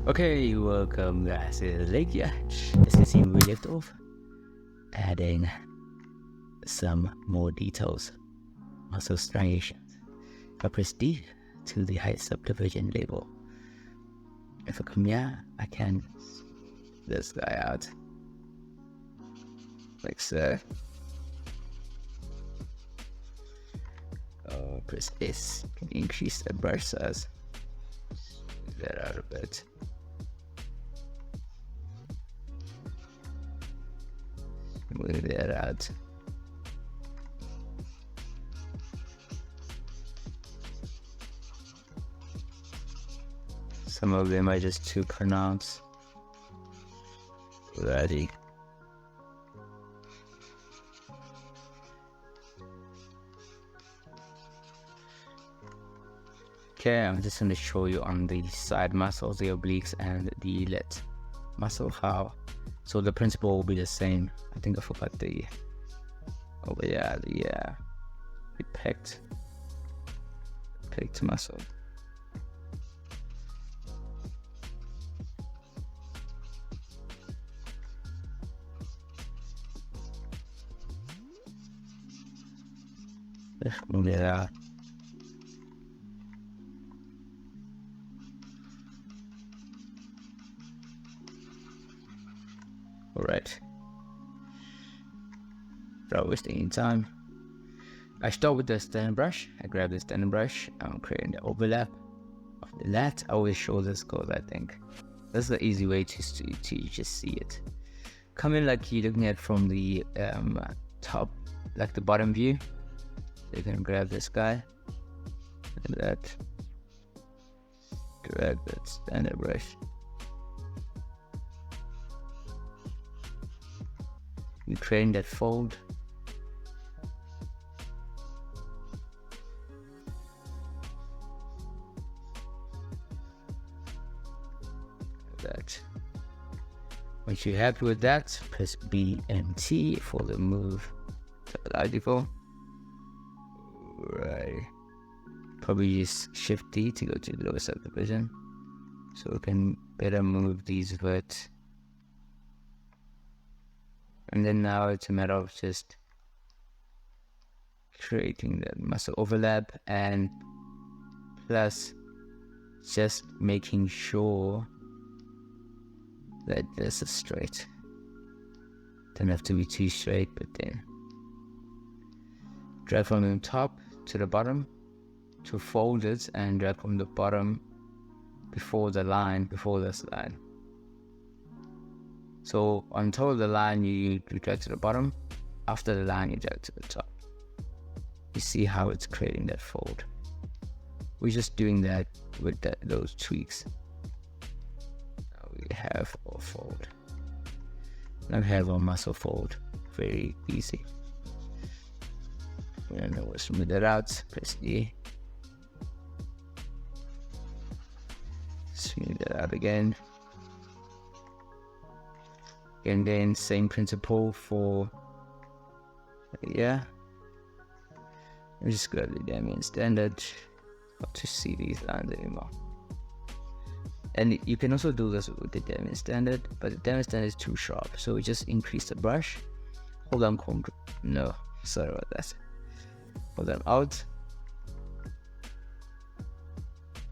Okay, welcome guys to the lake. Yeah, this is we left off, adding some more details, also striations. If I press D to the height subdivision label, if I come here, I can this guy out like so. Press S, can increase the brush size. Move that out a bit. Move that out. Some of them are just too pronounced already. Okay, I'm just going to show you on the side muscles, the obliques and the lat muscle how. So the principle will be the same. I think I forgot the the pect muscle. Let's move it out. Alright, without wasting any time, I start with the standard brush. I grab the standard brush. I'm creating the overlap of the lat. I always show this because I think that's the easy way to just see it. Come in like you're looking at from the top, like the bottom view. So you can grab this guy and that. Grab that standard brush. We create that fold. That. Once you're happy with that, press B and T for the move topological. Right. Probably use Shift D to go to the lower subdivision, so we can better move these verts. And then now it's a matter of just creating that muscle overlap and plus just making sure that this is straight. Don't have to be too straight, but then drag from the top to the bottom to fold it and drag from the bottom before this line. So on top of the line you drag to the bottom, after the line you drag to the top. You see how it's creating that fold. We're just doing that with those tweaks. Now we have our fold. Now we have our muscle fold. Very easy. We don't know what to smooth that out. Press D. Smooth that out again. And then same principle for I'm just grab the Damian standard, not to see these lines anymore. And you can also do this with the Damian standard, but the Damian standard is too sharp, so we just increase the brush. Hold on, no, sorry about that. Hold them out.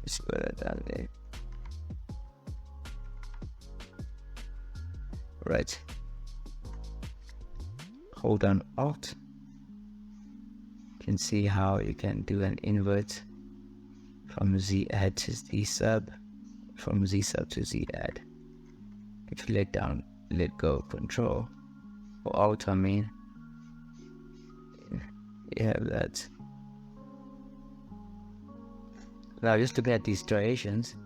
Just put that down there. Right. Hold down Alt. You can see how you can do an invert from Z add to Z sub, from Z sub to Z add. If you let go Control or Alt, I mean, you have that. Now just look at these striations.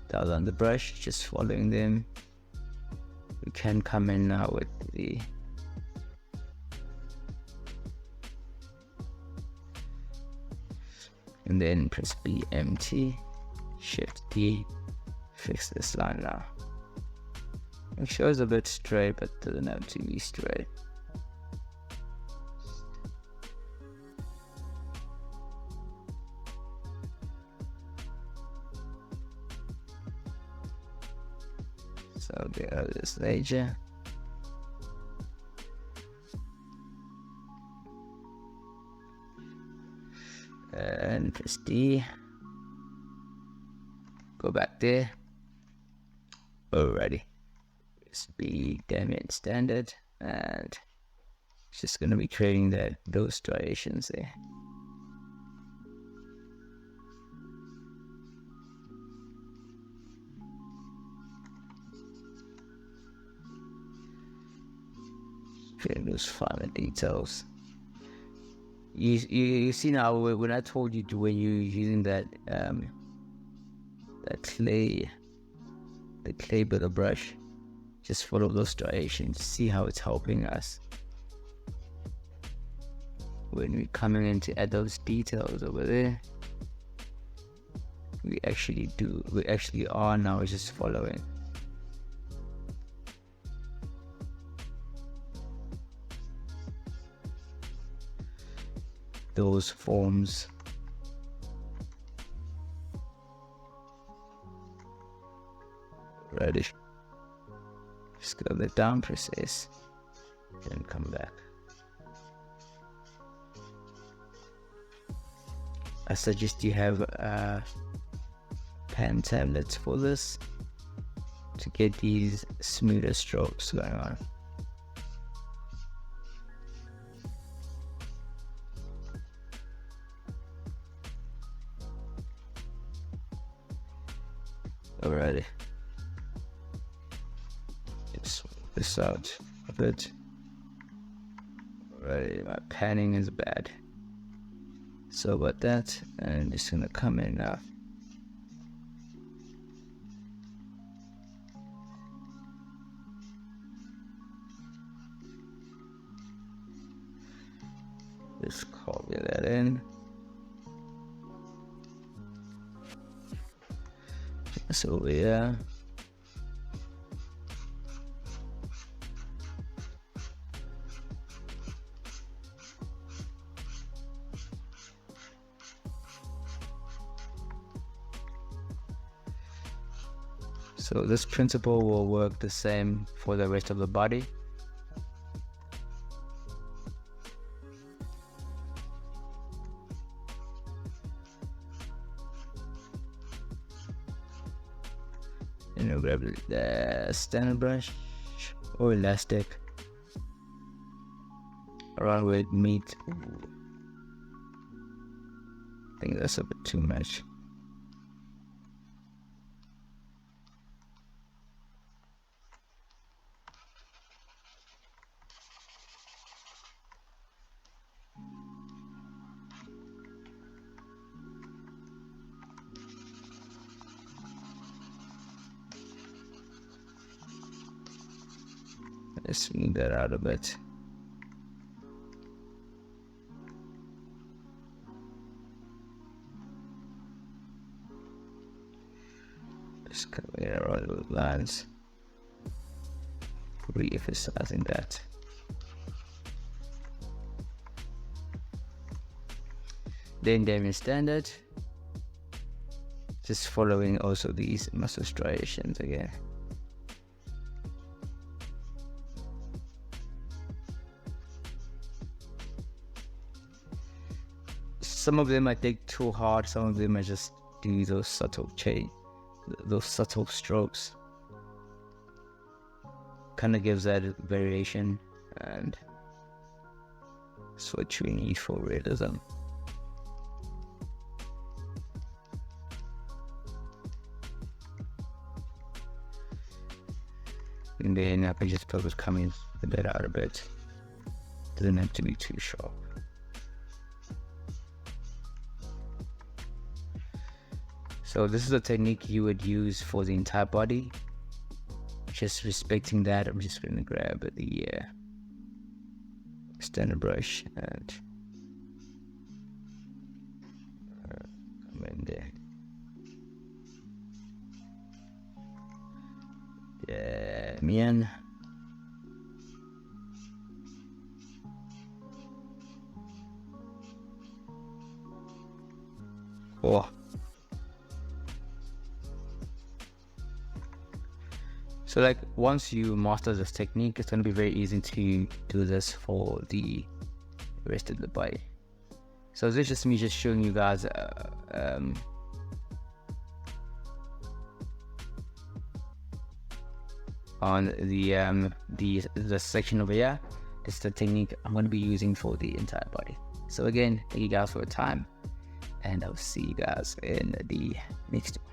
Down on the brush, just following them. We can come in now with the and then press BMT, Shift D, fix this line now. Make sure it's a bit straight, but doesn't have to be straight. So get out of this layer. And press D. Go back there. Alrighty. Press B, diamond standard, and it's just gonna be creating those striations there. Creating those finer details. You see now when I told you when you're using that clay builder brush, just follow those striations. See how it's helping us when we're coming in to add those details over there. We actually are now just following. Those forms. Ready. Just go the down process, then come back. I suggest you have pen tablets for this to get these smoother strokes going on. Alrighty, let's sort this out a bit. Alrighty, my panning is bad, so about that, and I'm just gonna come in now. Just copy that in. So yeah, so this principle will work the same for the rest of the body. And I'll grab the standard brush or elastic around where it meets. I think that's a bit too much. Let's smooth that out a bit. Just covering around those lines, re-emphasizing that. Then diamond standard, just following also these muscle striations again. Some of them I take too hard, some of them I just do those subtle strokes. Kind of gives that variation, and it's what we need for realism. And then I can just focus coming a bit out a bit. Doesn't have to be too sharp. So this is a technique you would use for the entire body. Just respecting that, I'm just going to grab the standard brush and come in there. Yeah, man. Oh. So like once you master this technique, it's going to be very easy to do this for the rest of the body. So this is just me just showing you guys on the section over here. This is the technique I'm going to be using for the entire body. So again, thank you guys for your time, and I'll see you guys in the next one.